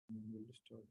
We'll start.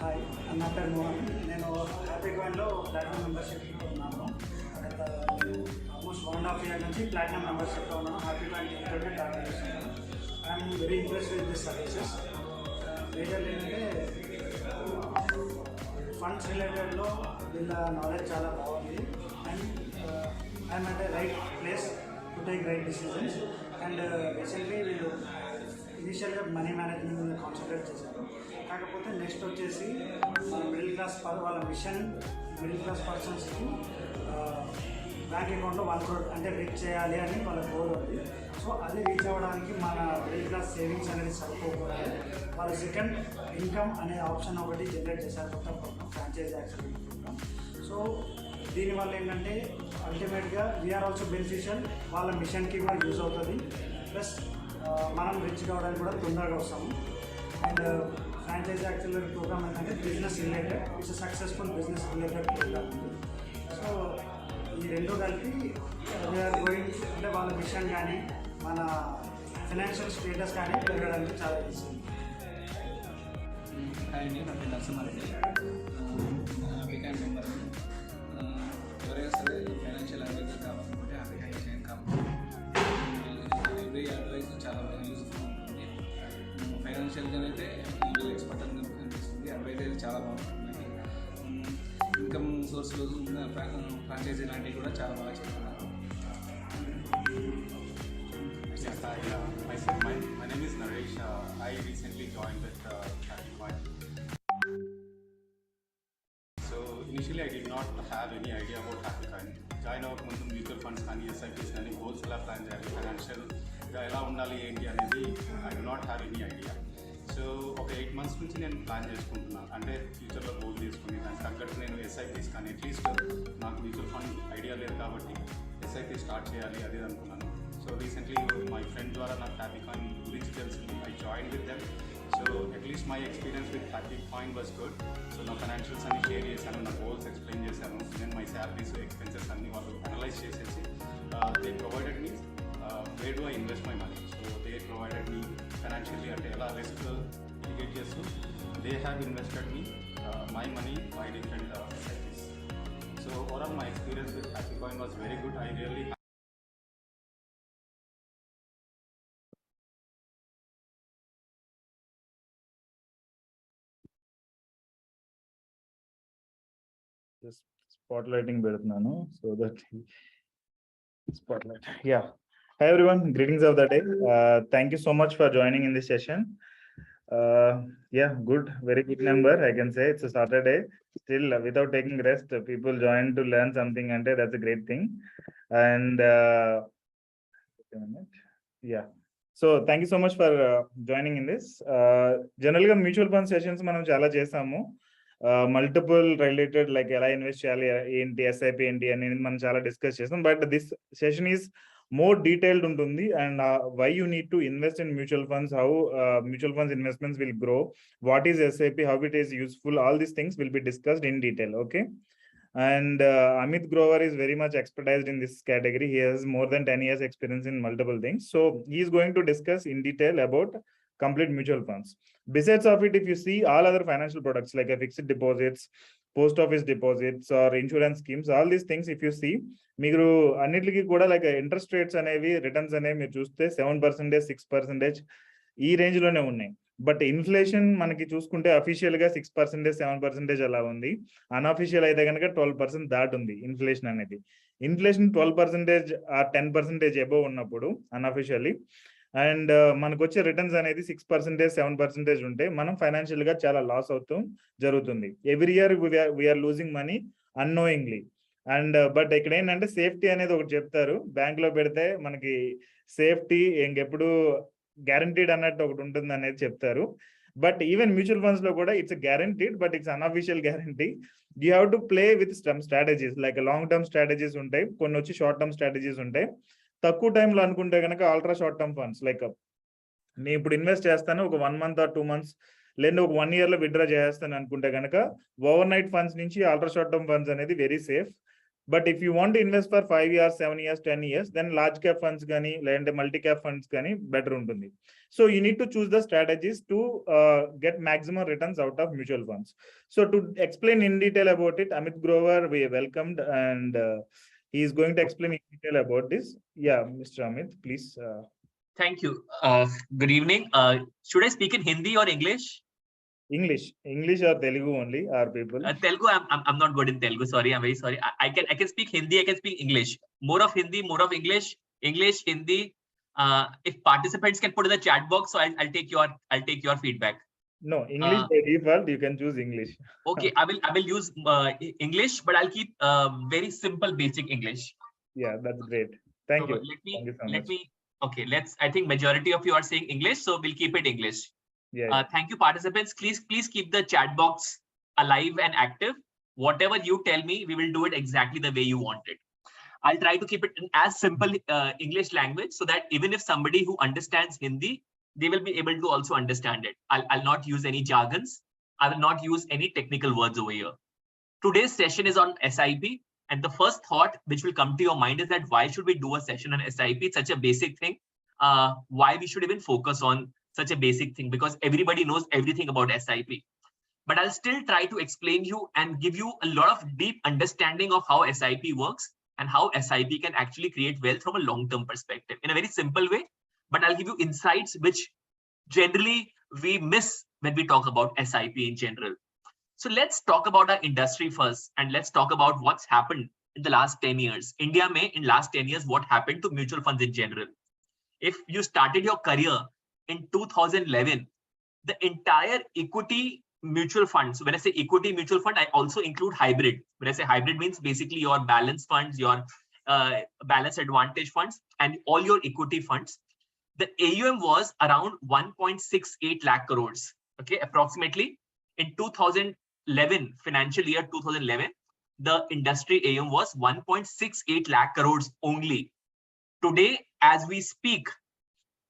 Hi, నా పేరు మోహన్. నేను హ్యాపీకాయిన్లో ప్లాటినం మెంబర్షిప్లో ఉన్నాను. గత ఆల్మోస్ట్ 1.5 years నుంచి ప్లాటినం మెంబర్షిప్లో ఉన్నాను. హ్యాపీకాయిన్ తోటి ట్రావెల్ చేస్తున్నాను. I'm very interest with this services. Majorly ఏంటంటే ఫండ్స్ రిలేటెడ్లో వీళ్ళ నాలెడ్జ్ చాలా బాగుంది. And I'm at the right place to take right decisions. And recently వీళ్ళు ఇనిషియల్గా మనీ మేనేజ్మెంట్ మీద కాన్సన్ట్రేట్ చేశారు. కాకపోతే నెక్స్ట్ వచ్చేసి మిడిల్ క్లాస్ వాళ్ళ మిషన్ మిడిల్ క్లాస్ పర్సన్స్కి బ్యాంక్ అకౌంట్లో 1 crore అంటే రీచ్ చేయాలి అని వాళ్ళ గోల్ ఉంది. సో అది రీచ్ అవ్వడానికి మన మిడిల్ క్లాస్ సేవింగ్స్ అనేది సరిపోకూడదు. వాళ్ళ సెకండ్ ఇన్కమ్ అనే ఆప్షన్ ఒకటి జనరేట్ చేశారు, కొత్త programme, franchise accident programme. So దీనివల్ల ఏంటంటే అల్టిమేట్గా వీఆర్ ఆల్సో బెనిఫిషియల్, వాళ్ళ మిషన్కి కూడా యూజ్ అవుతుంది. ప్లస్ మనం రిచ్ కావడానికి కూడా తొందరగా వస్తాము. అండ్ ఫ్రాంచైజ్ యాక్సిలరీ ప్రోగ్రామ్ ఏంటంటే business related, it's successful business related programme ఉంది. సో ఈ రెండు కలిపి వీఆర్ గోయింగ్ అంటే వాళ్ళ మిషన్ కానీ మన ఫైనాన్షియల్ స్టేటస్ కానీ పెరగడానికి చాలా ఈజీ. అండి, నా పేరు నరసింహారెడ్డి, హ్యాపీకాయిన్ మెంబర్. ఎవరైనా సరే ఫైనాన్షియల్ అడ్వైజర్ కావాలనుకుంటే హ్యాపీకాయిన్ జాయిన్ కావాలి. ఎవ్రీ అడ్వైజ్ చాలా యూస్ఫుల్ ఉంటుంది. ఫైనాన్షియల్గా అయితే ఇండియల్ ఎక్స్పర్ట్ అని కనిపిస్తుంది. అడ్వైజ్ అయితే చాలా బాగుంటుంది. ఇన్కమ్ సోర్స్లో ఫ్రాంచైజీ లాంటివి కూడా చాలా బాగా చెప్తున్నారు. My name is Naresh. I recently joined with Happycoin. So initially I did not have any idea about Happycoin. Join అవ్వక ముందు మ్యూచువల్ ఫండ్స్ కానీ ఎస్ఐపీస్ కానీ గోల్స్ ఎలా ప్లాన్ చేయాలి, ఫైనాన్షియల్గా ఎలా ఉండాలి ఏంటి అనేది I do not have any idea. So ఒక 8 months నుంచి నేను ప్లాన్ చేసుకుంటున్నాను. అంటే ఫ్యూచర్లో గోల్ తీసుకుని దానికి తగ్గట్టు నేను ఎస్ఐపీస్ కానీ అట్లీస్ట్ నాకు మ్యూచువల్ ఫండ్ ఐడియా లేదు కాబట్టి ఎస్ఐపీ స్టార్ట్ చేయాలి అది అనుకున్నాను. సో రీసెంట్లీ మై ఫ్రెండ్ ద్వారా నాకు హ్యాపీకాయిన్ గురించి తెలిసింది. I join with them. So at least my experience with Happycoin was good. So నా ఫైనాన్షియల్స్ అన్ని షేర్ చేశాను, నా గోల్స్ ఎక్స్ప్లెయిన్ చేశాను. నేను మై శాలరీస్ ఎక్స్పెన్సెస్ అన్ని వాళ్ళు అనలైజ్ చేసేసి they provided me where do I invest my money. So they provided me financially అంటే ఎలా రిస్క్ మిటిగేట్ చేస్తూ they have invested me my money by different SIPs. So overall my experience with Happycoin was very good. I really Just spotlighting పెడుతున్నాను so that spotlight. Yeah. Hi everyone, greetings of the day. Thank you so much for joining in this session. Yeah, good, very good number. I can say it's a Saturday. Still, without taking rest, people join to learn something, and that's a great thing. And a minute. Yeah. So thank you so much for joining in this. Generally, mutual fund sessions మనం చాలా చేసాము. Multiple related like ఎలా invest చేయాలి ఏంటి SIP ఏంటి అనేది మనం చాలా డిస్కస్ చేసాం. But this session is more detailed ఉంటుంది and why you need to invest in mutual funds, how mutual funds investments will grow, what is SIP, how it is useful, all these things will be discussed in detail. Okay. And Amit Grover is very much expertised in this category. He has more than 10 years experience in multiple things. So he is going to discuss in detail about complete mutual funds. Besides of it, if you see all other financial products like a fixed deposits, post office deposits or insurance schemes, all these things if you see, మీరు అన్నిటికీ కూడా like interest rates అనేవి returns అనేవి మీరు చూస్తే 7%, 6% ఈ range లోనే ఉన్నాయి. బట్ ఇన్ఫ్లేషన్ మనకి చూసుకుంటే అఫీషియల్ గా 6%, 7% అలా ఉంది. అన్అఫీషియల్ అయితే కనుక 12% దాటుంది ఇన్ఫ్లేషన్ అనేది. ఇన్ఫ్లేషన్ 12% ఆ 10% అబోవ్ ఉన్నప్పుడు అన్అఫీషియల్లీ అండ్ మనకు వచ్చే రిటర్న్స్ అనేది 6%, 7% ఉంటే మనం ఫైనాన్షియల్ గా చాలా లాస్ అవుతాం జరుగుతుంది. Every year we're losing money annoyingly. And but ఇక్కడ ఏంటంటే సేఫ్టీ అనేది ఒకటి చెప్తారు, బ్యాంక్ లో పెడితే మనకి సేఫ్టీ ఇంకెప్పుడు గ్యారంటీడ్ అన్నట్టు ఒకటి ఉంటుంది అనేది చెప్తారు. బట్ ఈవెన్ మ్యూచువల్ ఫండ్స్ లో కూడా it's guaranteed but it's unofficial guarantee. You have to play with some strategies like long term strategies ఉంటాయి, కొన్ని వచ్చి షార్ట్ టర్మ్ స్ట్రాటజీస్ ఉంటాయి. తక్కువ టైంలో అనుకుంటే కనుక ultra short term funds like నేను ఇప్పుడు ఇన్వెస్ట్ చేస్తాను ఒక 1 month or 2 months లేదా ఒక 1 year లో విత్డ్రా చేస్తాను అనుకుంటే కనుక ఓవర్ నైట్ ఫండ్స్ నుంచి అల్ట్రా షార్ట్ టర్మ్ ఫండ్స్ అనేది very safe. But if you want invest for 5 years, 7 years, 10 years, then large cap funds కానీ లేదంటే మల్టీ క్యాప్ ఫండ్స్ కానీ బెటర్ ఉంటుంది. So you need to choose the strategies to get maximum returns out of mutual funds. So to explain in detail about it, Amit Grover we welcomed and he is going to explain in detail about this. Yeah, Mr. Amit, please. Thank you. Good evening. Should I speak in Hindi or English? English or Telugu only our people. Telugu. I'm not good in Telugu. Sorry, I'm very sorry. I can speak Hindi. I can speak English. More of Hindi, more of English. English, Hindi. If participants can put in the chat box, so I'll take your feedback. No, English by default. You can choose English. Okay, I will use English, but I'll keep very simple, basic English. Yeah, that's great. Thank you. Thank you so much. Okay, I think majority of you are saying English, so we'll keep it English. Yeah. Thank you, participants. Please keep the chat box alive and active. Whatever you tell me, we will do it exactly the way you want it. I'll try to keep it in as simple English language so that even if somebody who understands Hindi, they will be able to also understand it. I'll not use any jargons. I will not use any technical words over here. Today's session is on SIP. And the first thought which will come to your mind is that why should we do a session on SIP? It's such a basic thing. Why we should even focus on such a basic thing? Because everybody knows everything about SIP. But I'll still try to explain you and give you a lot of deep understanding of how SIP works and how SIP can actually create wealth from a long-term perspective in a very simple way. But I'll give you insights which generally we miss when we talk about SIP in general. So let's talk about our industry first, and let's talk about what's happened in the last 10 years. India may in last 10 years, what happened to mutual funds in general. If you started your career in 2011, the entire equity mutual funds, when I say equity mutual fund, I also include hybrid. When I say hybrid means basically your balance funds, your balance advantage funds, and all your equity funds. The AUM was around 1.68 lakh crores, okay, approximately. In 2011, financial year 2011, the industry AUM was 1.68 lakh crores only. Today, as we speak,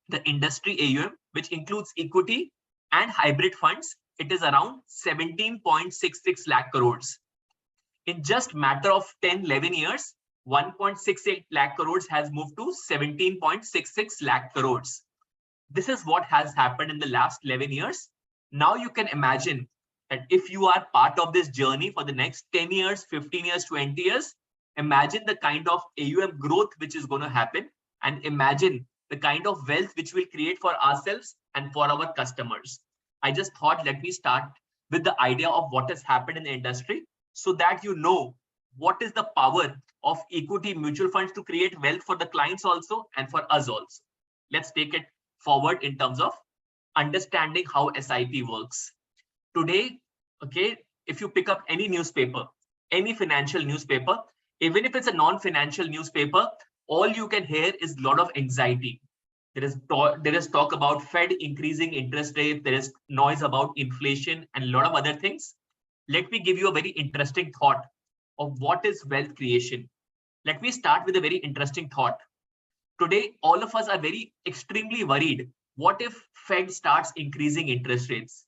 the industry AUM, which includes equity and hybrid funds, it is around 17.66 lakh crores. In just matter of 10-11 years, 1.68 lakh crores has moved to 17.66 lakh crores. This is what has happened in the last 11 years. Now you can imagine that if you are part of this journey for the next 10 years, 15 years, 20 years, imagine the kind of AUM growth which is going to happen, and imagine the kind of wealth which we'll create for ourselves and for our customers. I just thought, let me start with the idea of what has happened in the industry so that you know what is the power of equity mutual funds to create wealth for the clients also and for us also. Let's take it forward in terms of understanding how SIP works. Today, okay, if you pick up any newspaper, any financial newspaper, even if it's a non-financial newspaper, all you can hear is a lot of anxiety. There is talk about Fed increasing interest rate. There is noise about inflation and a lot of other things. Let me give you a very interesting thought of what is wealth creation. Let me start with a very interesting thought. Today, all of us are very extremely worried. What if Fed starts increasing interest rates?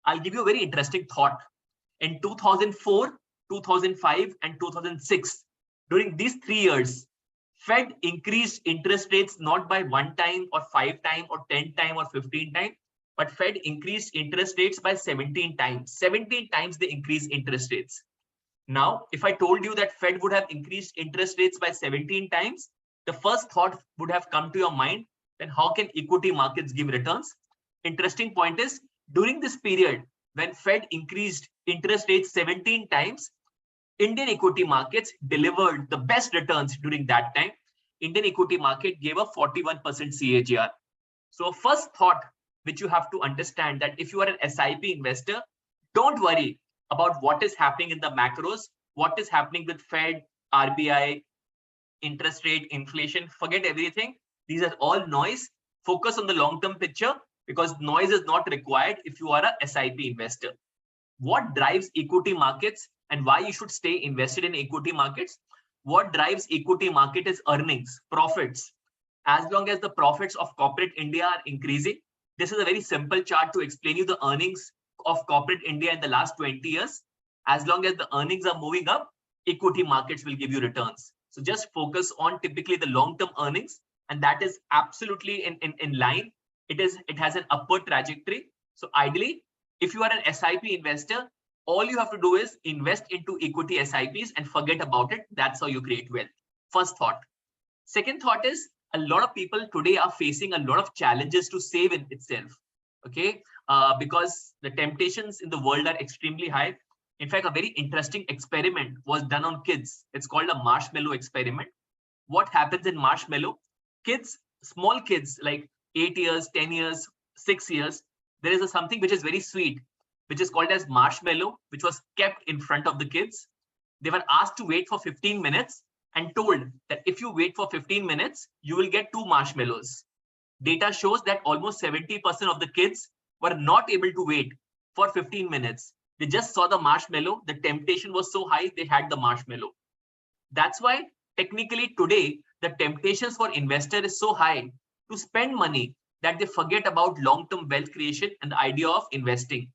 I'll give you a very interesting thought. In 2004, 2005, and 2006, during these 3 years, Fed increased interest rates not by 1 time or 5 times or 10 times or 15 times, but Fed increased interest rates by 17 times. 17 times they increased interest rates. Now, if I told you that Fed would have increased interest rates by 17 times, the first thought would have come to your mind, then how can equity markets give returns? Interesting point is, during this period, when Fed increased interest rates 17 times, Indian equity markets delivered the best returns during that time. Indian equity market gave a 41% CAGR. So first thought, which you have to understand, that if you are an SIP investor, don't worry about what is happening in the macros, what is happening with Fed, RBI, interest rate, inflation, forget everything. These are all noise. Focus on the long-term picture, because noise is not required if you are a SIP investor. What drives equity markets and why you should stay invested in equity markets? What drives equity market is earnings, profits. As long as the profits of corporate India are increasing, this is a very simple chart to explain you the earnings of corporate India in the last 20 years. As long as the earnings are moving up, equity markets will give you returns. So just focus on typically the long-term earnings, and that is absolutely in line. It has an upward trajectory. So ideally, if you are an SIP investor, all you have to do is invest into equity SIPs and forget about it. That's how you create wealth. First thought. Second thought is, a lot of people today are facing a lot of challenges to save in itself. Okay, because the temptations in the world are extremely high. In fact, a very interesting experiment was done on kids. It's called a marshmallow experiment. What happens in marshmallow? Kids, small kids like 8 years, 10 years, 6 years, there is something which is very sweet, which is called as marshmallow, which was kept in front of the kids. They were asked to wait for 15 minutes and told that if you wait for 15 minutes, you will get 2 marshmallows. Data shows that almost 70% of the kids were not able to wait for 15 minutes. They just saw the marshmallow. The temptation was so high, they had the marshmallow. That's why technically today, the temptations for investor is so high to spend money that they forget about long-term wealth creation and the idea of investing.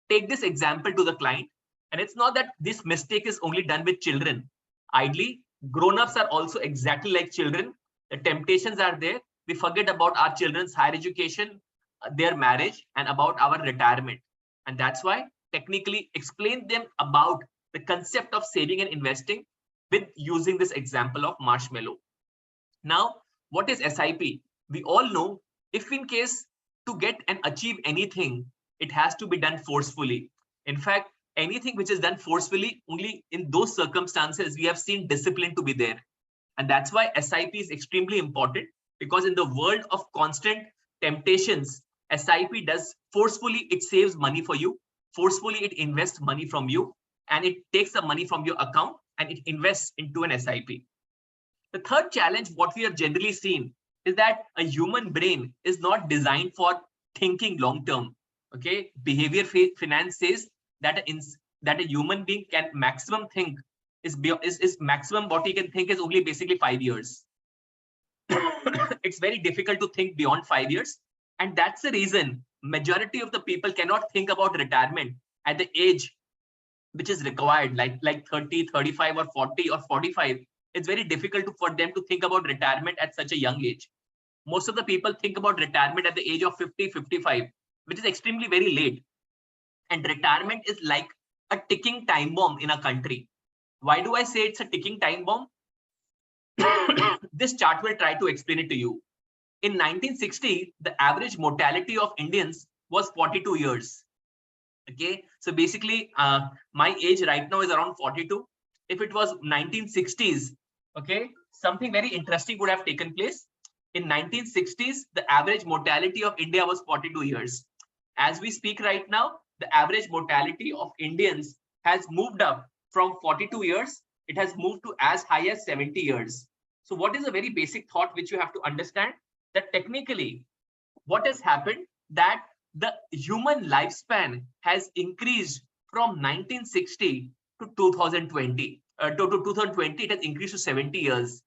Take this example to the client. And it's not that this mistake is only done with children. Ideally, grown-ups are also exactly like children. The temptations are there. We forget about our children's higher education, their marriage, and about our retirement. And that's why technically explain them about the concept of saving and investing with using this example of marshmallow. Now, what is SIP? We all know, if in case to get and achieve anything, it has to be done forcefully. In fact, anything which is done forcefully, only in those circumstances, we have seen discipline to be there. And that's why SIP is extremely important, because in the world of constant temptations, SIP does forcefully, it saves money for you. Forcefully, it invests money from you, and it takes the money from your account and it invests into an SIP. The third challenge, what we have generally seen, is that a human brain is not designed for thinking long term. Okay, behavior finance says that a human being can maximum think is maximum what he can think is only basically 5 years. It's very difficult to think beyond 5 years, and that's the reason majority of the people cannot think about retirement at the age which is required, like 30, 35 or 40 or 45. It's very difficult for them to think about retirement at such a young age. Most of the people think about retirement at the age of 50, 55, which is extremely very late. And retirement is like a ticking time bomb in a country. Why do I say it's a ticking time bomb? This chart will try to explain it to you. In 1960, the average mortality of Indians was 42 years. Okay, so basically, my age right now is around 42. If it was 1960s, okay, something very interesting would have taken place. In 1960s, the average mortality of India was 42 years. As we speak right now, the average mortality of Indians has moved up from 42 years. It has moved to as high as 70 years. So what is a very basic thought which you have to understand, that technically what has happened, that the human lifespan has increased from 1960 to 2020. To 2020, it has increased to 70 years.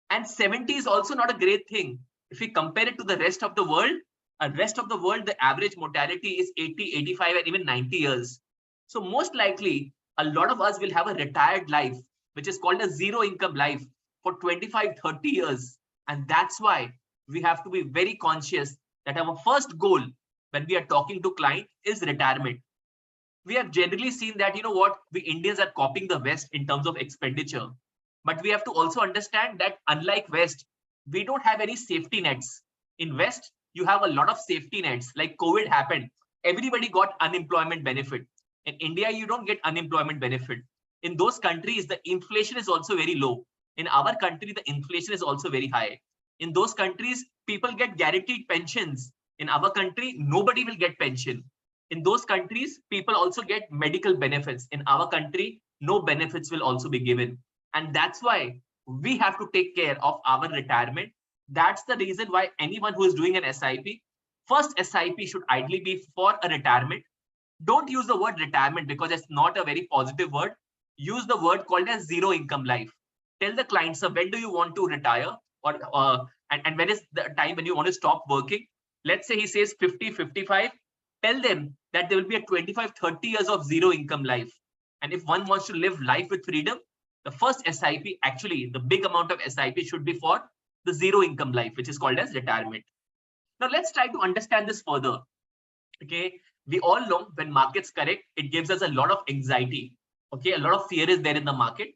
And 70 is also not a great thing. If we compare it to the rest of the world, the average mortality is 80, 85, and even 90 years. So most likely, a lot of us will have a retired life, which is called a zero income life for 25, 30 years. And that's why we have to be very conscious that our first goal when we are talking to client is retirement. We have generally seen that, you know what, we Indians are copying the West in terms of expenditure. But we have to also understand that unlike West, we don't have any safety nets. In West, you have a lot of safety nets. Like COVID happened, everybody got unemployment benefit. In India, you don't get unemployment benefit. In those countries, the inflation is also very low. In our country, the inflation is also very high. In those countries, people get guaranteed pensions. In our country, nobody will get pension. In those countries, people also get medical benefits. In our country, no benefits will also be given. And that's why we have to take care of our retirement. That's the reason why anyone who is doing an SIP, first SIP should ideally be for a retirement. Don't use the word retirement because it's not a very positive word. Use the word called as zero income life. Tell the client, sir, when do you want to retire? And when is the time when you want to stop working? Let's say he says 50, 55. Tell them that there will be a 25, 30 years of zero income life. And if one wants to live life with freedom, the first SIP, actually, the big amount of SIP should be for the zero income life, which is called as retirement. Now, let's try to understand this further. Okay, we all know when markets correct, it gives us a lot of anxiety. Okay, a lot of fear is there in the market.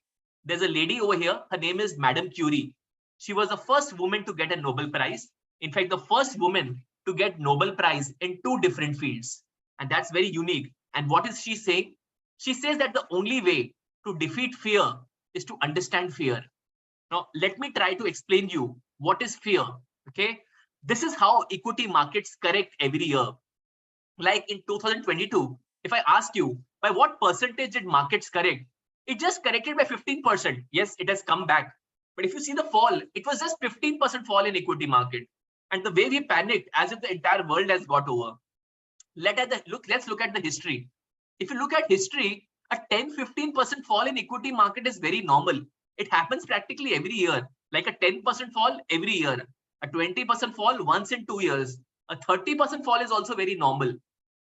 There's a lady over here. Her name is Madame Curie. She was the first woman to get a Nobel Prize. In fact, the first woman to get Nobel Prize in 2 different fields. And that's very unique. And what is she saying? She says that the only way to defeat fear is to understand fear. Now, let me try to explain you what is fear. Okay, this is how equity markets correct every year. Like in 2022, if I ask you by what percentage did markets correct, it just corrected by 15%. Yes, it has come back. But if you see the fall, it was just 15% fall in equity market. And the way we panicked as if the entire world has got over. Let's look at the history. If you look at history, a 10-15% fall in equity market is very normal. It happens practically every year, like a 10% fall every year, a 20% fall once in 2 years, a 30% fall is also very normal.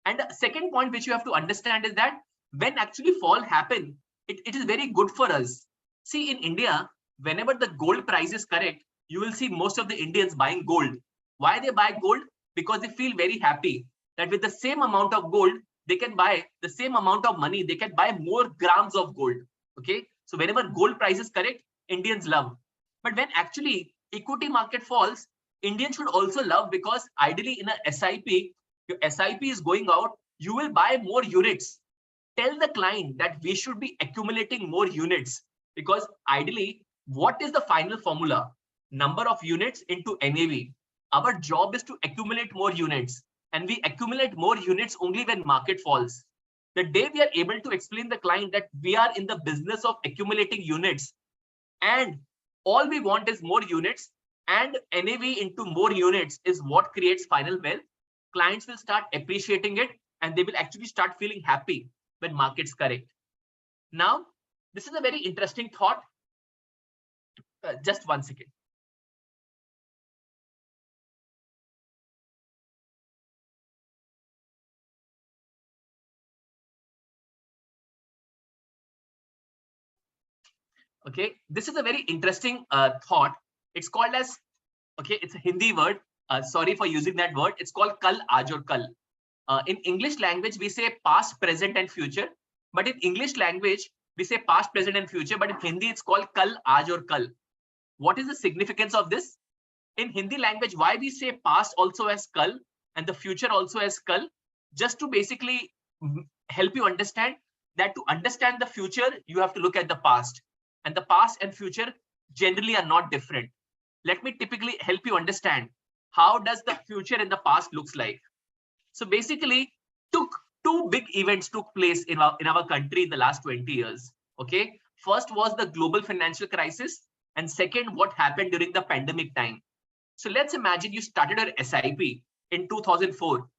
And the second point which you have to understand is that when actually fall happen, it is very good for us. See, in India, whenever the gold price is correct, you will see most of the Indians buying gold. Why they buy gold? Because they feel very happy that with the same amount of gold, they can buy the same amount of money. They can buy more grams of gold. Okay. So whenever gold price is correct, Indians love. But when actually equity market falls, Indians should also love, because ideally in a SIP, your SIP is going out, you will buy more units. Tell the client that we should be accumulating more units, because ideally, what is the final formula? Number of units into NAV. Our job is to accumulate more units, and we accumulate more units only when market falls. The day we are able to explain the client that we are in the business of accumulating units and all we want is more units, and NAV into more units is what creates final wealth, clients will start appreciating it and they will actually start feeling happy when markets correct. Now, this is a very interesting thought. Just 1 second. Okay, this is a very interesting thought. It's called as, okay, it's a Hindi word. Sorry for using that word. It's called kal, aaj aur kal. In English language, we say past, present, and future. But in English language, we say past, present, and future. But in Hindi, it's called kal, aaj aur kal. What is the significance of this? In Hindi language, why we say past also as kal and the future also as kal? Just to basically help you understand that to understand the future, you have to look at the past. And the past and future generally are not different. Let me typically help you understand how does the future and the past looks like. So basically, two big events took place in our country in the last 20 years. Okay, first was the global financial crisis, and second, what happened during the pandemic time. So let's imagine you started your SIP in 2004,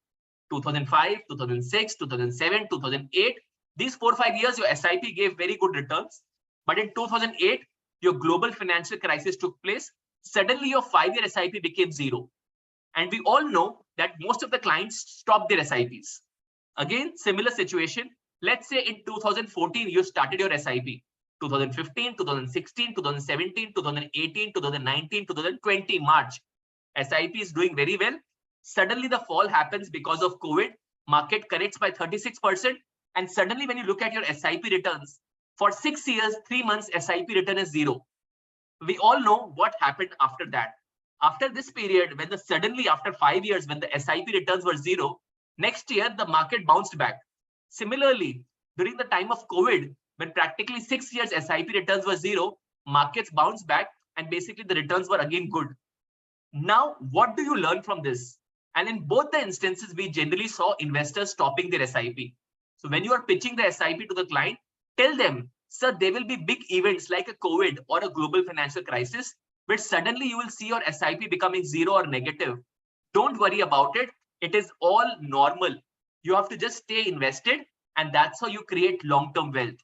2005, 2006, 2007, 2008. These 4 or 5 years, your SIP gave very good returns. But in 2008, your global financial crisis took place. Suddenly, your 5-year SIP became zero. And we all know that most of the clients stopped their SIPs. Again, similar situation. Let's say in 2014, you started your SIP. 2015, 2016, 2017, 2018, 2019, 2020, March. SIP is doing very well. Suddenly the fall happens because of COVID. Market corrects by 36%. And suddenly when you look at your SIP returns, for 6 years, 3 months, SIP return is zero. We all know what happened after that. After this period, when suddenly after 5 years, when the SIP returns were zero, next year the market bounced back. Similarly, during the time of COVID, when practically 6 years SIP returns were zero, markets bounced back and basically the returns were again good. Now, what do you learn from this? And in both the instances, we generally saw investors stopping their SIP. So when you are pitching the SIP to the client, tell them, sir, there will be big events like a COVID or a global financial crisis, but suddenly you will see your SIP becoming zero or negative. Don't worry about it. It is all normal. You have to just stay invested, and that's how you create long-term wealth.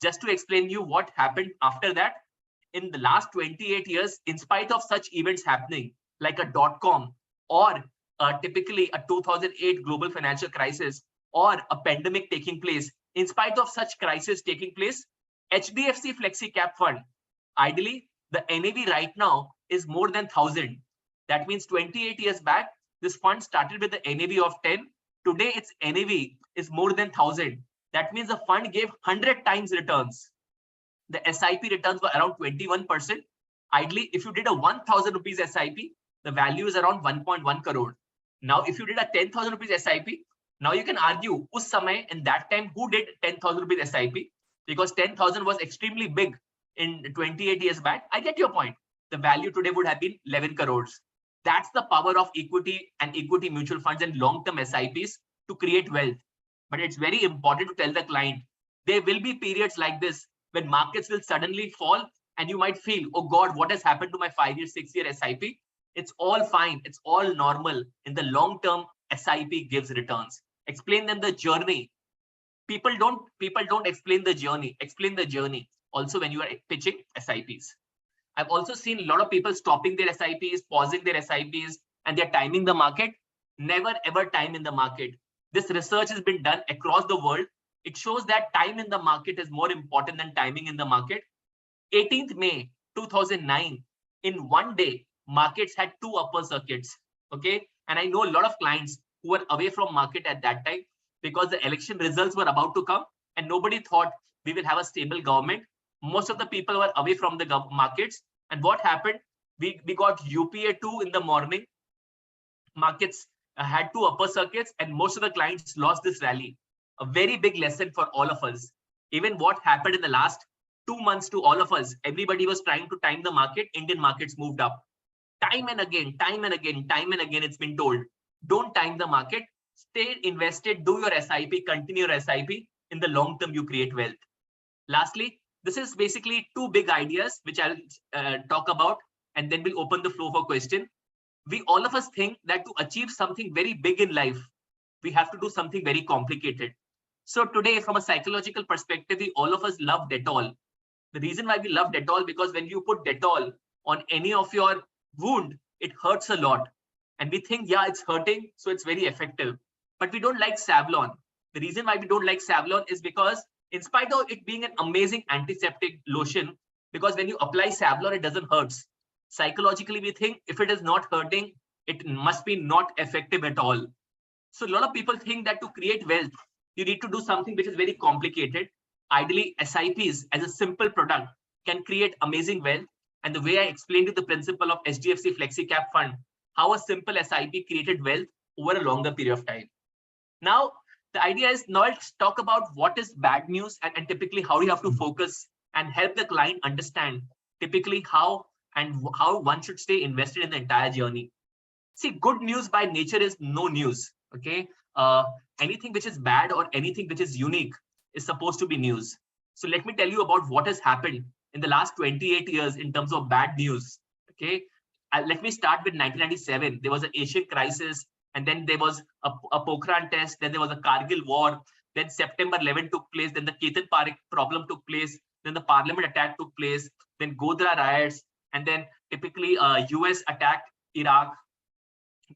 Just to explain you what happened after that, in the last 28 years, in spite of such events happening, like a .com or typically a 2008 global financial crisis or a pandemic taking place, in spite of such crisis taking place, HDFC Flexi Cap Fund, ideally, the NAV right now is more than 1,000. That means 28 years back, this fund started with the NAV of 10. Today, its NAV is more than 1,000. That means the fund gave 100 times returns. The SIP returns were around 21%. Ideally, if you did a 1,000 rupees SIP, the value is around 1.1 crore. Now, if you did a 10,000 rupees SIP, now you can argue, us samay, in that time, who did 10,000 rupees SIP? Because 10,000 was extremely big in 28 years back. I get your point. The value today would have been 11 crores. That's the power of equity and equity mutual funds and long-term SIPs to create wealth. But it's very important to tell the client, there will be periods like this when markets will suddenly fall and you might feel, oh God, what has happened to my 5-year, 6-year SIP? It's all fine. It's all normal. In the long term, SIP gives returns. Explain them the journey. People don't explain the journey. Explain the journey. Also, when you are pitching SIPs. I've also seen a lot of people stopping their SIPs, pausing their SIPs, and they're timing the market. Never ever time in the market. This research has been done across the world. It shows that time in the market is more important than timing in the market. 18th May 2009, in one day, markets had 2 upper circuits. Okay, and I know a lot of clients who were away from market at that time because the election results were about to come and nobody thought we will have a stable government. Most of the people were away from the markets. And what happened? We got UPA 2 in the morning. Markets had 2 upper circuits and most of the clients lost this rally. A very big lesson for all of us. Even what happened in the last 2 months to all of us, everybody was trying to time the market. Indian markets moved up. Time and again, it's been told. Don't time the market. Stay invested, do your SIP, continue your SIP. In the long term, you create wealth. Lastly, this is basically 2 big ideas which I'll talk about, and then we'll open the floor for question. We all of us think that to achieve something very big in life, we have to do something very complicated. So today, from a psychological perspective, we all of us love Dettol. The reason why we love Dettol, because when you put Dettol on any of your wound, it hurts a lot. And we think, yeah, it's hurting, so it's very effective. But we don't like Savlon. The reason why we don't like Savlon is because in spite of it being an amazing antiseptic lotion, because when you apply Savlon, it doesn't hurt. Psychologically, we think if it is not hurting, it must be not effective at all. So a lot of people think that to create wealth, you need to do something which is very complicated. Ideally, SIPs as a simple product can create amazing wealth. And the way I explained you the principle of HDFC Flexi Cap Fund, how a simple SIP created wealth over a longer period of time. Now, the idea is now let's talk about what is bad news and typically how you have to focus and help the client understand typically how one should stay invested in the entire journey. See, good news by nature is no news. Okay, anything which is bad or anything which is unique is supposed to be news. So let me tell you about what has happened in the last 28 years in terms of bad news. Okay, let me start with 1997. There was an Asian crisis, and then there was a Pokhran test, then there was a Kargil war, then September 11 took place, then the Ketan Parikh problem took place, then the parliament attack took place, then Godhra riots, and then typically US attacked Iraq.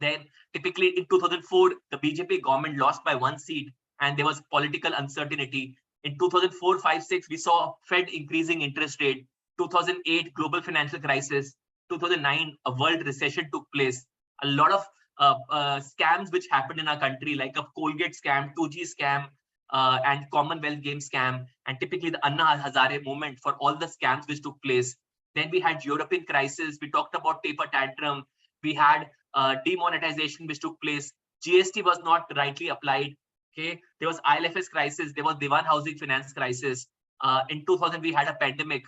Then typically in 2004, the BJP government lost by 1 seat and there was political uncertainty. In 2004, 5, 6, we saw Fed increasing interest rate. 2008, global financial crisis. 2009, a world recession took place. A lot of scams which happened in our country, like a Colgate scam, 2G scam, and Commonwealth Games scam, and typically the Anna Hazare movement for all the scams which took place. Then we had European crisis. We talked about taper tantrum. We had demonetization which took place. GST was not rightly applied. Okay, there was ILFS crisis. There was Diwan housing finance crisis. In 2000, we had a pandemic.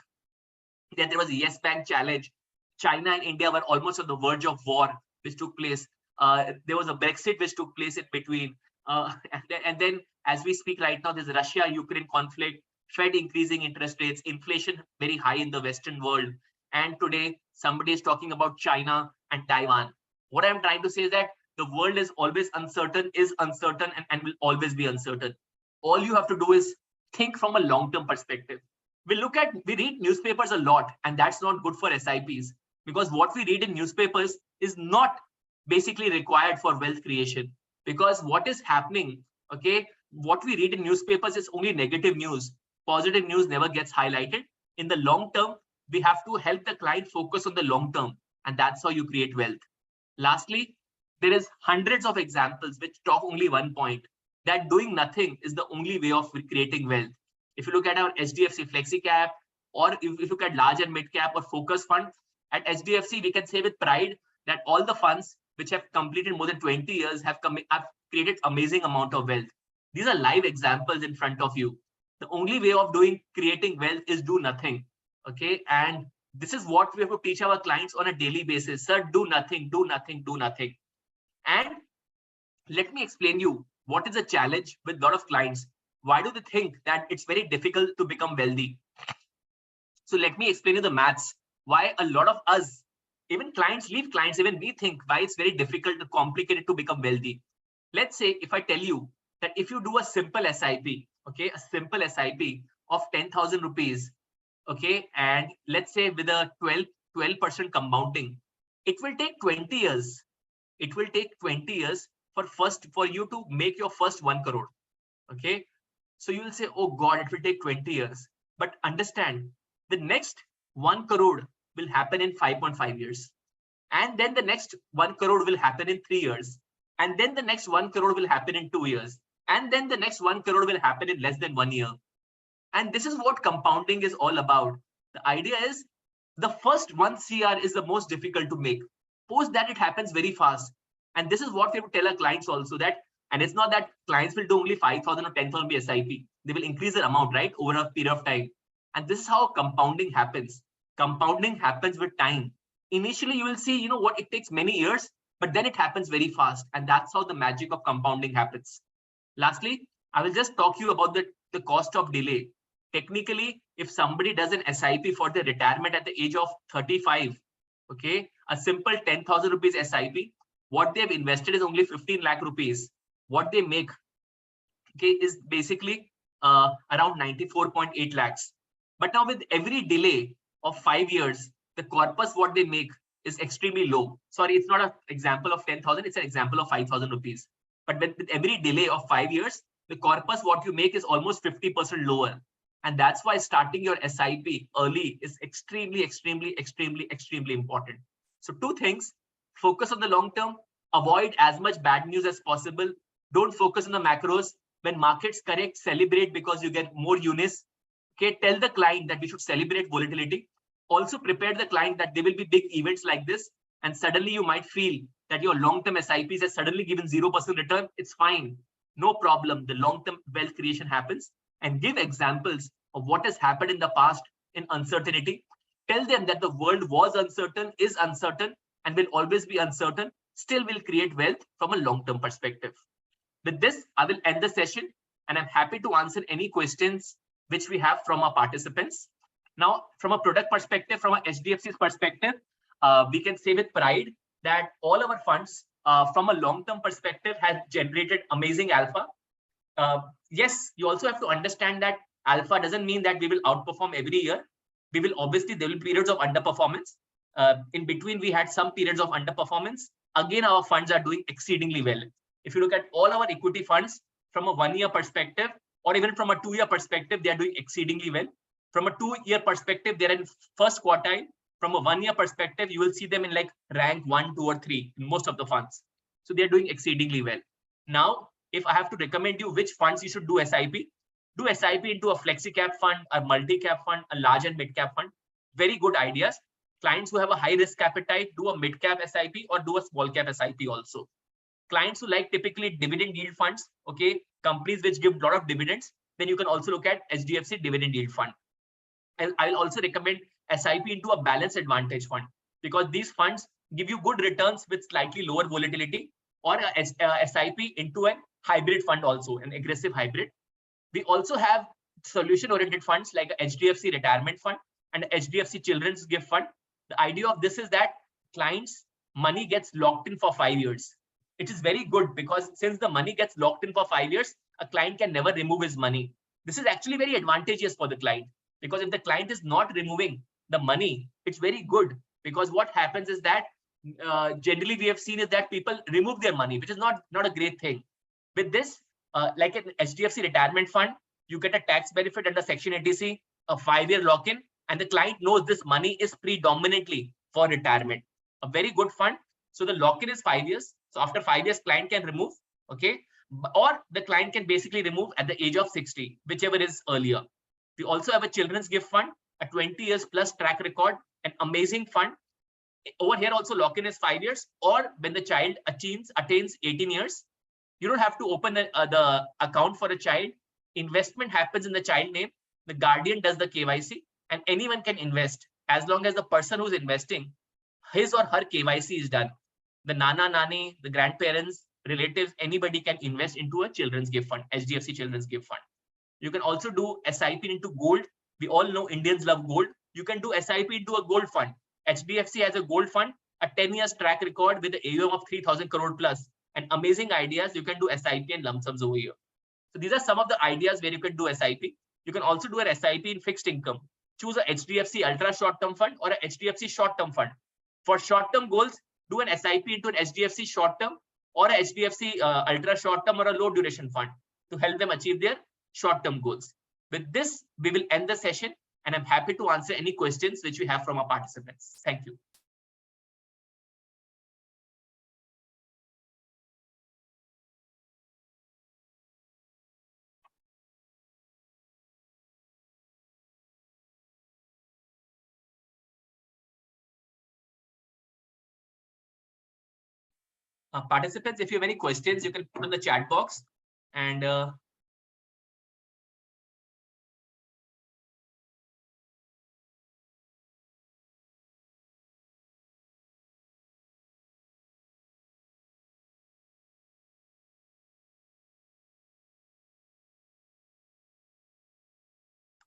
Then there was a Yes Bank challenge. China and India were almost on the verge of war, which took place. There was a Brexit which took place in between. And then, as we speak right now, there's a Russia-Ukraine conflict, Fed increasing interest rates, inflation very high in the Western world. And today, somebody is talking about China and Taiwan. What I'm trying to say is that the world is always uncertain, and will always be uncertain. All you have to do is think from a long-term perspective. We read newspapers a lot, and that's not good for SIPs, because what we read in newspapers is not basically required for wealth creation. Because what is happening, okay, what we read in newspapers is only negative news. Positive news never gets highlighted. In the long term, we have to help the client focus on the long term, and that's how you create wealth. Lastly, there is hundreds of examples which talk only one point, that doing nothing is the only way of creating wealth. If you look at our HDFC Flexi Cap, or if you look at large and mid cap or focus fund, at HDFC, we can say with pride that all the funds which have completed more than 20 years have created amazing amount of wealth. These are live examples in front of you. The only way of creating wealth is do nothing. Okay, and this is what we have to teach our clients on a daily basis. Sir, do nothing, do nothing, do nothing. And let me explain you what is the challenge with a lot of clients. Why do they think that it's very difficult to become wealthy? So let me explain you the maths. Why a lot of us, even we think why it's very difficult and complicated to become wealthy. Let's say if I tell you that if you do a simple SIP, okay, a simple SIP of 10,000 rupees, okay, and let's say with a 12% compounding, it will take 20 years. It will take 20 years for you to make your first 1 crore. Okay, so you will say, oh God, it will take 20 years. But understand, the next 1 crore will happen in 5.5 years. And then the next 1 crore will happen in 3 years. And then the next 1 crore will happen in 2 years. And then the next 1 crore will happen in less than 1 year. And this is what compounding is all about. The idea is the first 1 CR is the most difficult to make. Post that, it happens very fast. And this is what we have to tell our clients also, that, and it's not that clients will do only 5,000 or 10,000 SIP. They will increase their amount, right, over a period of time. And this is how compounding happens. Compounding happens with time. Initially, you will see, what, it takes many years, but then it happens very fast. And that's how the magic of compounding happens. Lastly, I will just talk to you about the cost of delay. Technically, if somebody does an SIP for their retirement at the age of 35, okay, a simple 10,000 rupees SIP, what they've invested is only 15 lakh rupees. What they make, okay, is basically around 94.8 lakhs. But now with every delay of 5 years, the corpus what they make is extremely low. Sorry, it's not an example of 10,000, it's an example of 5,000 rupees. But with every delay of 5 years, the corpus what you make is almost 50% lower. And that's why starting your SIP early is extremely, extremely, extremely, extremely important. So 2 things: focus on the long term, avoid as much bad news as possible. Don't focus on the macros. When markets correct, celebrate because you get more units. Okay, tell the client that we should celebrate volatility. Also prepare the client that there will be big events like this, and suddenly you might feel that your long-term SIPs has suddenly given 0% return. It's fine, no problem. The long-term wealth creation happens. And give examples of what has happened in the past in uncertainty. Tell them that the world was uncertain, is uncertain, and will always be uncertain. Still will create wealth from a long-term perspective. With this, I will end the session, and I'm happy to answer any questions which we have from our participants. Now, from a product perspective, from a HDFC's perspective, we can say with pride that all our funds from a long-term perspective have generated amazing alpha. Yes, you also have to understand that alpha doesn't mean that we will outperform every year. We will obviously, there will be periods of underperformance. In between, we had some periods of underperformance. Again, our funds are doing exceedingly well. If you look at all our equity funds from a 1 year perspective, or even from a 2 year perspective, they are doing exceedingly well. From a 2 year perspective, they're in first quartile. From a 1 year perspective, you will see them in like rank 1, 2, or 3 in most of the funds. So they're doing exceedingly well. Now, if I have to recommend you which funds you should do SIP into a flexi cap fund, a multi-cap fund, a large and mid-cap fund. Very good ideas. Clients who have a high risk appetite, do a mid-cap SIP or do a small cap SIP also. Clients who like typically dividend yield funds, okay, companies which give a lot of dividends, then you can also look at HDFC dividend yield fund. I'll also recommend SIP into a balanced advantage fund, because these funds give you good returns with slightly lower volatility, or a SIP into a hybrid fund also, an aggressive hybrid. We also have solution-oriented funds like a HDFC retirement fund and a HDFC children's gift fund. The idea of this is that clients' money gets locked in for 5 years. It is very good because since the money gets locked in for 5 years, a client can never remove his money. This is actually very advantageous for the client, because if the client is not removing the money, it's very good, because what happens is that generally we have seen is that people remove their money, which is not a great thing. With this, like an HDFC retirement fund, you get a tax benefit under Section 80C, a 5-year lock-in, and the client knows this money is predominantly for retirement. A very good fund. So the lock-in is 5 years. So after 5 years, client can remove, okay? Or the client can basically remove at the age of 60, whichever is earlier. We also have a children's gift fund, a 20 years plus track record, an amazing fund. Over here also lock-in is 5 years, or when the child attains 18 years, you don't have to open the account for a child. Investment happens in the child name. The guardian does the KYC, and anyone can invest as long as the person who's investing, his or her KYC is done. The nana, nani, the grandparents, relatives, anybody can invest into a children's gift fund, HDFC children's gift fund. You can also do SIP into gold. We all know Indians love gold. You can do SIP into a gold fund. HDFC has a gold fund, a 10 years track record with an AUM of 3,000 crore plus, and amazing ideas. You can do SIP and lump sums over here. So these are some of the ideas where you can do SIP. You can also do an SIP in fixed income. Choose a HDFC ultra short-term fund or a HDFC short-term fund. For short-term goals, do an SIP into an HDFC short-term or a HDFC ultra short-term or a low duration fund to help them achieve their short-term goals. With this, we will end the session, and I'm happy to answer any questions which we have from our participants. Thank you. Participants, if you have any questions, you can put in the chat box, and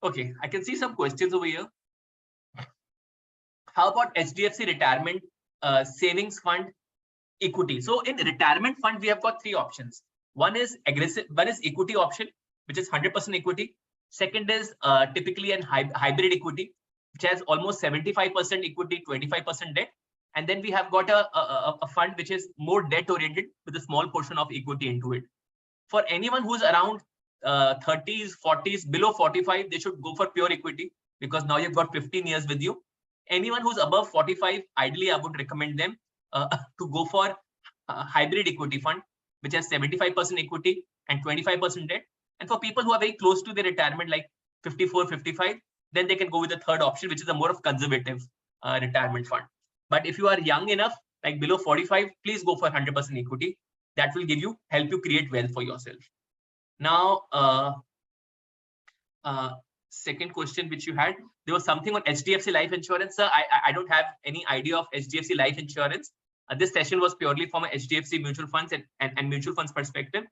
okay, I can see some questions over here. How about HDFC retirement savings fund equity? So in retirement fund, we have got 3 options. One is aggressive, one is equity option, which is 100% equity. Second is typically an hybrid equity, which has almost 75% equity, 25% debt. And then we have got a fund which is more debt oriented with a small portion of equity into it. For anyone who's around 30s, 40s, below 45, they should go for pure equity, because now you've got 15 years with you. Anyone who's above 45, ideally, I would recommend them to go for a hybrid equity fund, which has 75% equity and 25% debt. And for people who are very close to their retirement, like 54, 55, then they can go with the third option, which is a more of conservative retirement fund. But if you are young enough, like below 45, please go for 100% equity. That will help you create wealth for yourself. Now, second question which you had, there was something on HDFC life insurance. Sir, I don't have any idea of HDFC life insurance. This session was purely from a HDFC mutual funds and mutual funds perspective.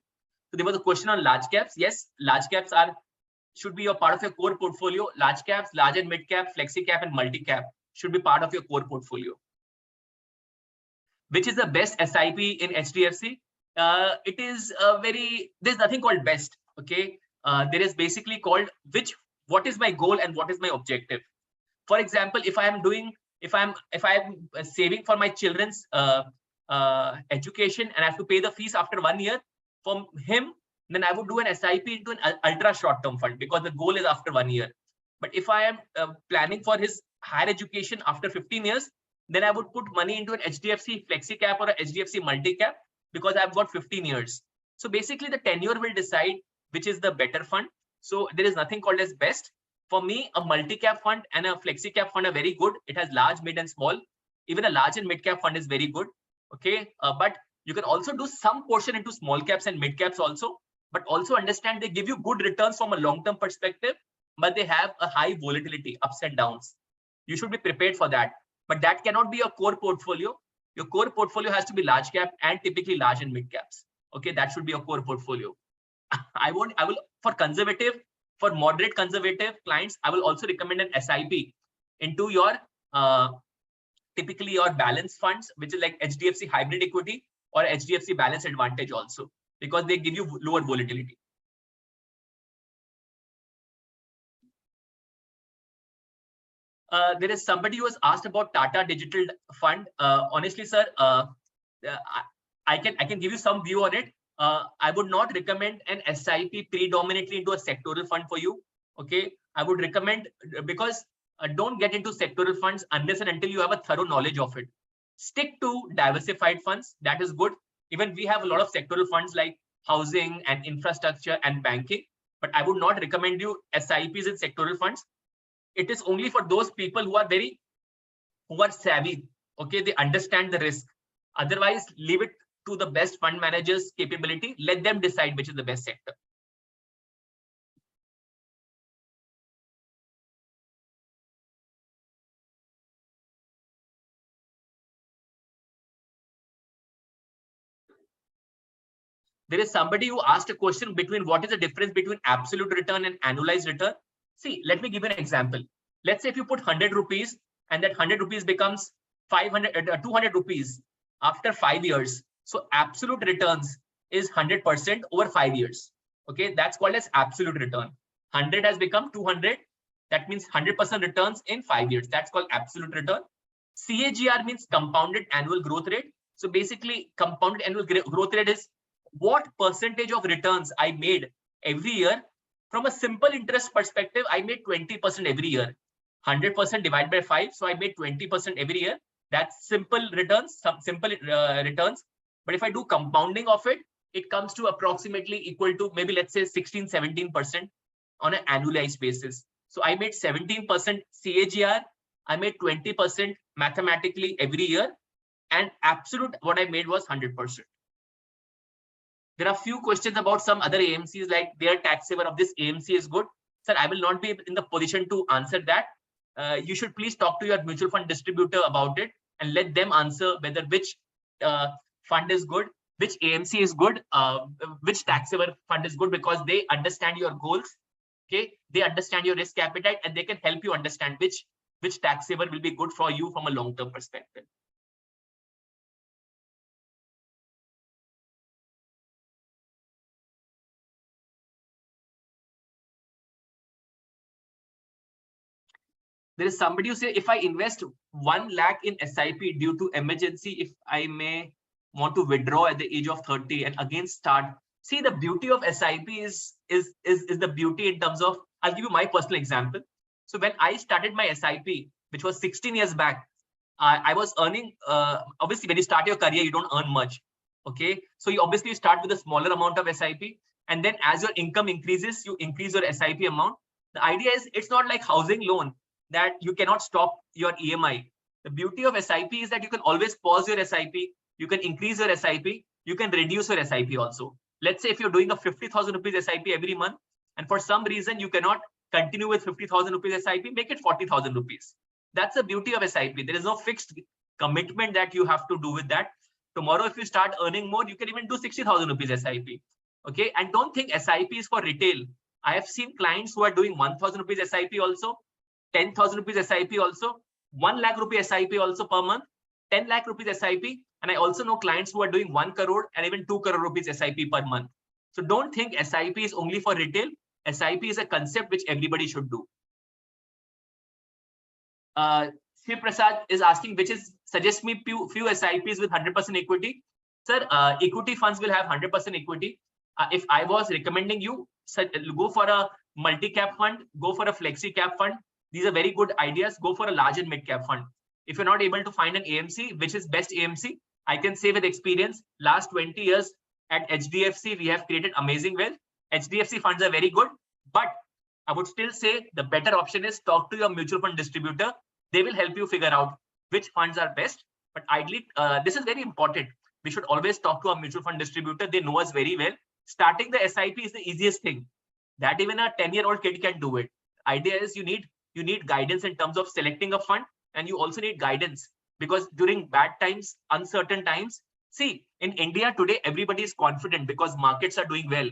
So there was a question on large caps. Yes, large caps should be a part of your core portfolio. Large caps, large and mid cap, flexi cap, and multi cap should be part of your core portfolio. Which is the best SIP in HDFC? It is there's nothing called best. Okay, there is basically called what is my goal and what is my objective. For example, if I'm saving for my children's education and I have to pay the fees after 1 year from him, then I would do an SIP into an ultra short-term fund because the goal is after 1 year. But if I am planning for his higher education after 15 years, then I would put money into an HDFC flexi cap or a HDFC multi cap because I've got 15 years. So basically the tenure will decide which is the better fund. So there is nothing called as best. For me, a multi-cap fund and a flexi cap fund are very good. It has large, mid, and small. Even a large and mid-cap fund is very good. Okay, but you can also do some portion into small caps and mid caps also. But also understand they give you good returns from a long-term perspective, but they have a high volatility, ups and downs. You should be prepared for that. But that cannot be a core portfolio. Your core portfolio has to be large cap and typically large and mid caps. Okay, that should be a core portfolio. I will for conservative. For moderate conservative clients, I will also recommend an SIP into your typically your balance funds, which is like HDFC hybrid equity or HDFC balance advantage also, because they give you lower volatility. There is somebody who has asked about Tata Digital Fund. Honestly, sir, I can give you some view on it. I would not recommend an SIP predominantly into a sectoral fund for you. Okay, I would recommend, because don't get into sectoral funds unless and until you have a thorough knowledge of it. Stick to diversified funds. That is good. Even we have a lot of sectoral funds like housing and infrastructure and banking, but I would not recommend you SIPs in sectoral funds. It is only for those people who are savvy. Okay, they understand the risk. Otherwise, leave it to the best fund managers' capability. Let them decide which is the best sector. There is somebody who asked a question between what is the difference between absolute return and annualized return. See, let me give you an example. Let's say if you put 100 rupees and that 100 rupees becomes 200 rupees after 5 years. So absolute returns is 100% over 5 years. Okay, that's called as absolute return. 100 has become 200. That means 100% returns in 5 years. That's called absolute return. CAGR means compounded annual growth rate. So basically, compounded annual growth rate is what percentage of returns I made every year. From a simple interest perspective, I made 20% every year. 100% divided by 5. So I made 20% every year. That's simple returns, some simple returns. But if I do compounding of it, it comes to approximately equal to maybe, let's say, 16-17% on an annualized basis. So I made 17% CAGR. I made 20% mathematically every year. And absolute, what I made was 100%. There are few questions about some other AMCs, like their tax saver of this AMC is good. Sir, I will not be in the position to answer that. You should please talk to your mutual fund distributor about it and let them answer whether which fund is good, which AMC is good, which tax saver fund is good, because they understand your goals. Okay, they understand your risk appetite and they can help you understand which tax saver will be good for you from a long-term perspective. There is somebody who say, if I invest 1 lakh in SIP due to emergency, if I may want to withdraw at the age of 30 and again start. See, the beauty of SIP is the beauty in terms of, I'll give you my personal example. So when I started my SIP, which was 16 years back, I was earning, obviously when you start your career, you don't earn much. Okay, so you obviously start with a smaller amount of SIP, and then as your income increases, you increase your SIP amount. The idea is, it's not like housing loan that you cannot stop your EMI. The beauty of SIP is that you can always pause your SIP, you can increase your SIP, you can reduce your SIP also. Let's say if you're doing a 50,000 rupees SIP every month, and for some reason you cannot continue with 50,000 rupees SIP, make it 40,000 rupees. That's the beauty of SIP. There is no fixed commitment that you have to do with that. Tomorrow, if you start earning more, you can even do 60,000 rupees SIP. Okay, and don't think SIP is for retail. I have seen clients who are doing 1,000 rupees SIP also, 10,000 rupees SIP also, 1 lakh rupee SIP also per month, 10 lakh rupees SIP. And I also know clients who are doing 1 crore and even 2 crore rupees SIP per month. So don't think SIP is only for retail. SIP is a concept which everybody should do. Shiv Prasad is asking, suggest me few SIPs with 100% equity. Sir, equity funds will have 100% equity. If I was recommending you, go for a multi-cap fund, go for a flexi cap fund. These are very good ideas. Go for a large and mid-cap fund. If you're not able to find an AMC, which is best AMC, I can say with experience, last 20 years at HDFC, we have created amazing wealth. HDFC funds are very good, but I would still say the better option is talk to your mutual fund distributor. They will help you figure out which funds are best. But ideally, this is very important. We should always talk to our mutual fund distributor. They know us very well. Starting the SIP is the easiest thing. That even a 10-year-old kid can do it. Idea is you need guidance in terms of selecting a fund, and you also need guidance because during bad times, uncertain times, see, in India today, everybody is confident because markets are doing well.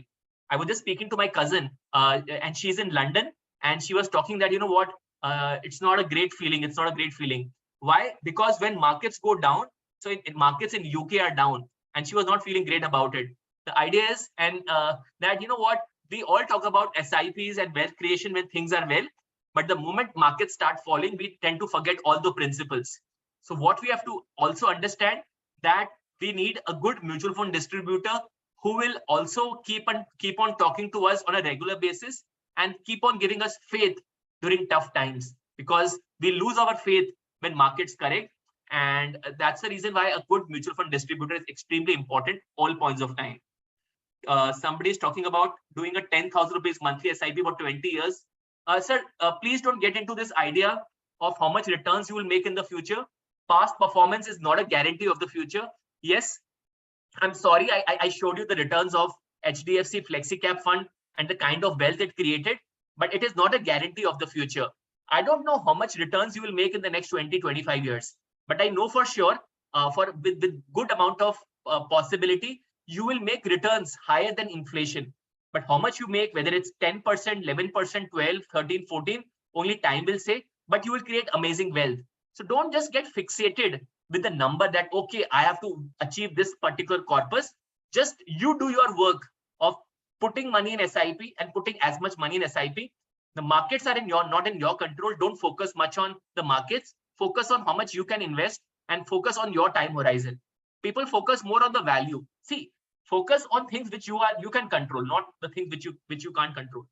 I was just speaking to my cousin and she's in London, and she was talking that, you know what, it's not a great feeling. It's not a great feeling. Why? Because when markets go down, so markets in UK are down, and she was not feeling great about it. The idea is, and that, you know what, we all talk about SIPs and wealth creation when things are well, but the moment markets start falling, we tend to forget all the principles. So what we have to also understand that we need a good mutual fund distributor who will also keep on talking to us on a regular basis and keep on giving us faith during tough times, because we lose our faith when markets correct. And that's the reason why a good mutual fund distributor is extremely important all points of time. Somebody is talking about doing a 10,000 rupees monthly SIP for 20 years. Sir, please don't get into this idea of how much returns you will make in the future. Past performance is not a guarantee of the future. Yes, I'm sorry, I showed you the returns of HDFC Flexi Cap Fund and the kind of wealth it created, but it is not a guarantee of the future. I don't know how much returns you will make in the next 20-25 years, but I know for sure, with good amount of possibility, you will make returns higher than inflation. But how much you make, whether it's 10%, 11%, 12, 13, 14, only time will say, but you will create amazing wealth. So don't just get fixated with the number that, okay, I have to achieve this particular corpus. Just you do your work of putting money in SIP and putting as much money in SIP. The markets are not in your control. Don't focus much on the markets. Focus on how much you can invest and focus on your time horizon. People focus more on the value. See, focus on things which you can control, not the things which you can't control.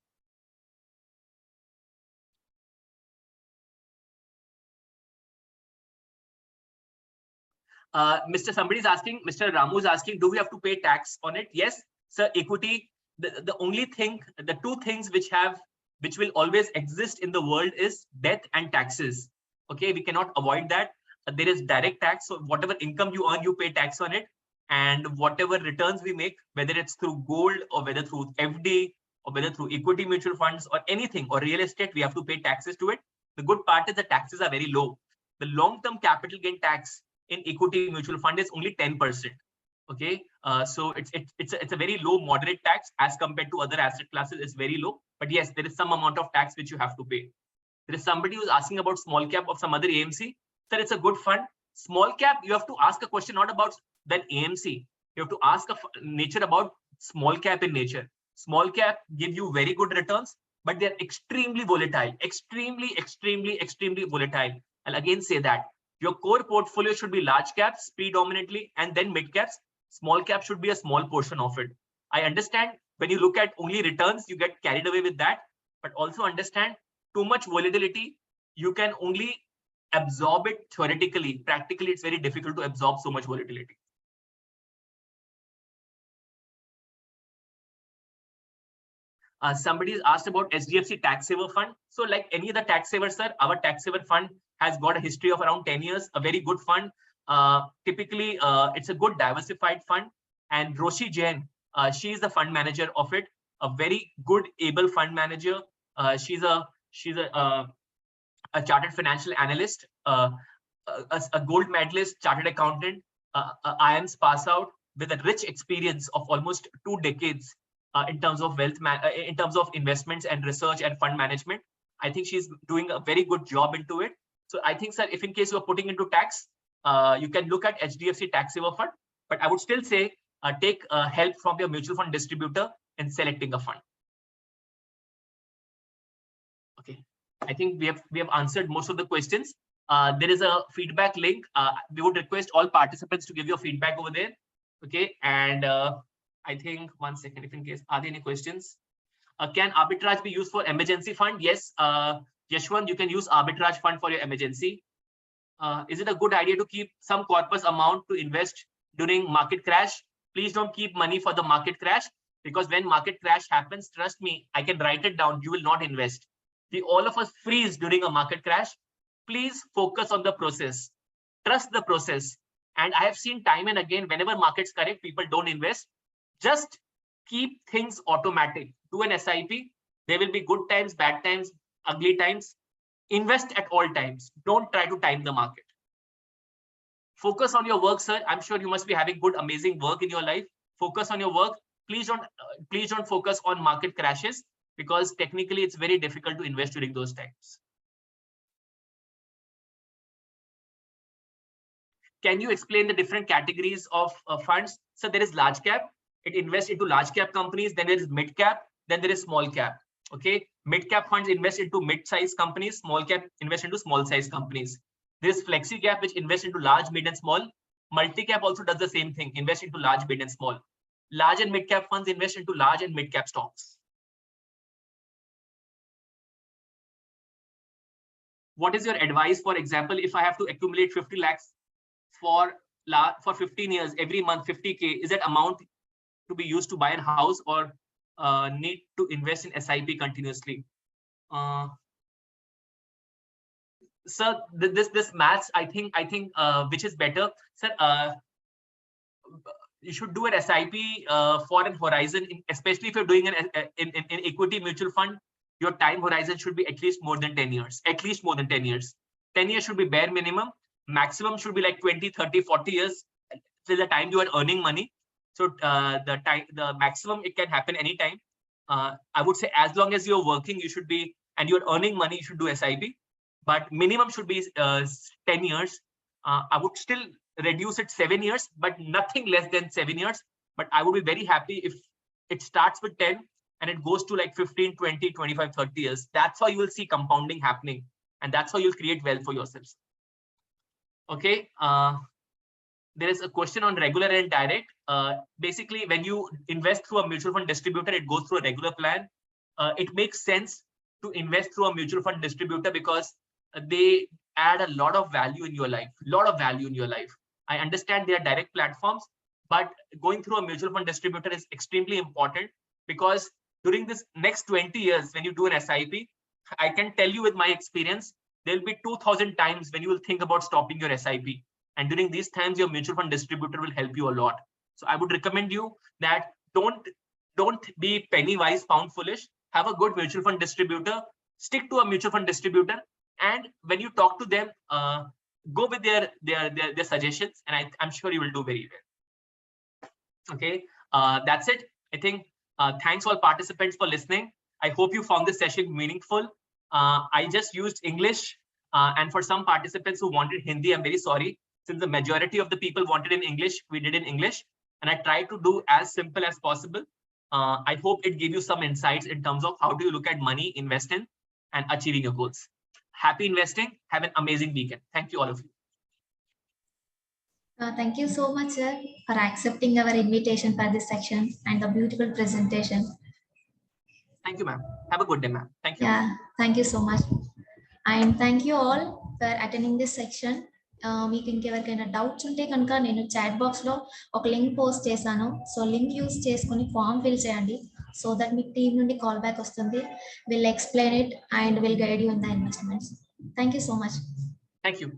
Somebody is asking, Mr. Ramu is asking, do we have to pay tax on it? Yes, sir. Equity, the only thing, the two things which will always exist in the world is death and taxes. Okay, we cannot avoid that. There is direct tax, so whatever income you earn, you pay tax on it, and whatever returns we make, whether it's through gold or whether through FD or whether through equity mutual funds or anything or real estate, we have to pay taxes to it. The good part is the taxes are very low. The long-term capital gain tax in equity mutual fund is only 10%. Okay, so it's a very low moderate tax as compared to other asset classes. It's very low, but yes, there is some amount of tax which you have to pay. There is somebody who's asking about small cap of some other AMC. Sir, it's a good fund. Small cap, you have to ask a question not about that AMC. You have to ask a nature about small cap in nature. Small cap give you very good returns, but they're extremely volatile, extremely volatile. I'll again say that your core portfolio should be large caps predominantly and then mid caps. Small cap should be a small portion of it. I understand when you look at only returns, you get carried away with that, but also understand too much volatility, you can only absorb it theoretically. Practically, it's very difficult to absorb so much volatility. Somebody has asked about HDFC tax saver fund. So like any other tax saver, sir, our tax saver fund has got a history of around 10 years, a very good fund. Typically, it's a good diversified fund. And Roshi Jain, she is the fund manager of it, a very good, able fund manager. She's a chartered financial analyst, a gold medalist, chartered accountant, IIMs pass out with a rich experience of almost 2 decades in terms of in terms of investments and research and fund management. I think she's doing a very good job into it. So I think, sir, if in case you're putting into tax, you can look at HDFC Tax Saver Fund, but I would still say take help from your mutual fund distributor in selecting a fund. Okay, I think we have answered most of the questions. There is a feedback link. We would request all participants to give your feedback over there. Okay, and I think 1 second, if in case, are there any questions? Can arbitrage be used for emergency fund? Yes, Yashwant, you can use arbitrage fund for your emergency. Is it a good idea to keep some corpus amount to invest during market crash? Please don't keep money for the market crash, because when market crash happens, trust me, I can write it down, you will not invest. All of us freeze during a market crash. Please focus on the process. Trust the process. And I have seen time and again, whenever markets correct, people don't invest. Just keep things automatic. Do an SIP. There will be good times, bad times, ugly times. Invest at all times. Don't try to time the market. Focus on your work, sir. I'm sure you must be having good, amazing work in your life. Focus on your work. Please don't focus on market crashes, because technically it's very difficult to invest during those times. Can you explain the different categories of funds? So there is large cap. It invests into large cap companies. Then there is mid cap. Then there is small cap. Okay, mid cap funds invest into mid-size companies. Small cap invest into small-size companies. There is flexi cap, which invests into large, mid, and small. Multi cap also does the same thing. Invest into large, mid, and small. Large and mid cap funds invest into large and mid cap stocks. What is your advice? For example, if I have to accumulate 50 lakhs for 15 years, every month 50K, is that amount to be used to buy a house, or need to invest in SIP continuously? Sir, this maths, I think which is better, sir? You should do an SIP for an horizon, especially if you're doing an in equity mutual fund. Your time horizon should be at least more than 10 years. At least more than 10 years. 10 years should be bare minimum. Maximum should be like 20, 30, 40 years till the time you are earning money. So the maximum, it can happen anytime. I would say as long as you're working, you should be, and you're earning money, you should do SIP. But minimum should be 10 years. I would still reduce it 7 years, but nothing less than 7 years. But I would be very happy if it starts with 10 and it goes to like 15, 20, 25, 30 years. That's how you will see compounding happening. And that's how you'll create wealth for yourselves. Okay. There is a question on regular and direct. Basically, when you invest through a mutual fund distributor, it goes through a regular plan. It makes sense to invest through a mutual fund distributor because they add a lot of value in your life. I understand they are direct platforms, but going through a mutual fund distributor is extremely important, because during this next 20 years, when you do an SIP, I can tell you with my experience, there will be 2,000 times when you will think about stopping your SIP. And during these times, your mutual fund distributor will help you a lot. So I would recommend you that don't be penny wise, pound foolish. Have a good mutual fund distributor. Stick to a mutual fund distributor. And when you talk to them, go with their suggestions, and I'm sure you will do very well. Okay, that's it. I think thanks all participants for listening. I hope you found this session meaningful. I just used English, and for some participants who wanted Hindi, I'm very sorry. Since the majority of the people wanted in English, we did in English, and I tried to do as simple as possible. I hope it gave you some insights in terms of how do you look at money, invest in, and achieving your goals. Happy investing. Have an amazing weekend. Thank you, all of you. Thank you so much, sir, for accepting our invitation for this section and the beautiful presentation. Thank you, ma'am. Have a good day, ma'am. Thank you. Yeah, thank you so much. And thank you all for attending this section. మీకు ఇంకెవరికైనా doubts ఉంటే కనుక నేను chat బాక్స్లో ఒక link post చేశాను. So link use చేసుకొని form fill చేయండి, సో దట్ మీకు టీం నుండి కాల్ బ్యాక్ వస్తుంది. Will explain it and will guide you in the investments. Thank you so much. Thank you.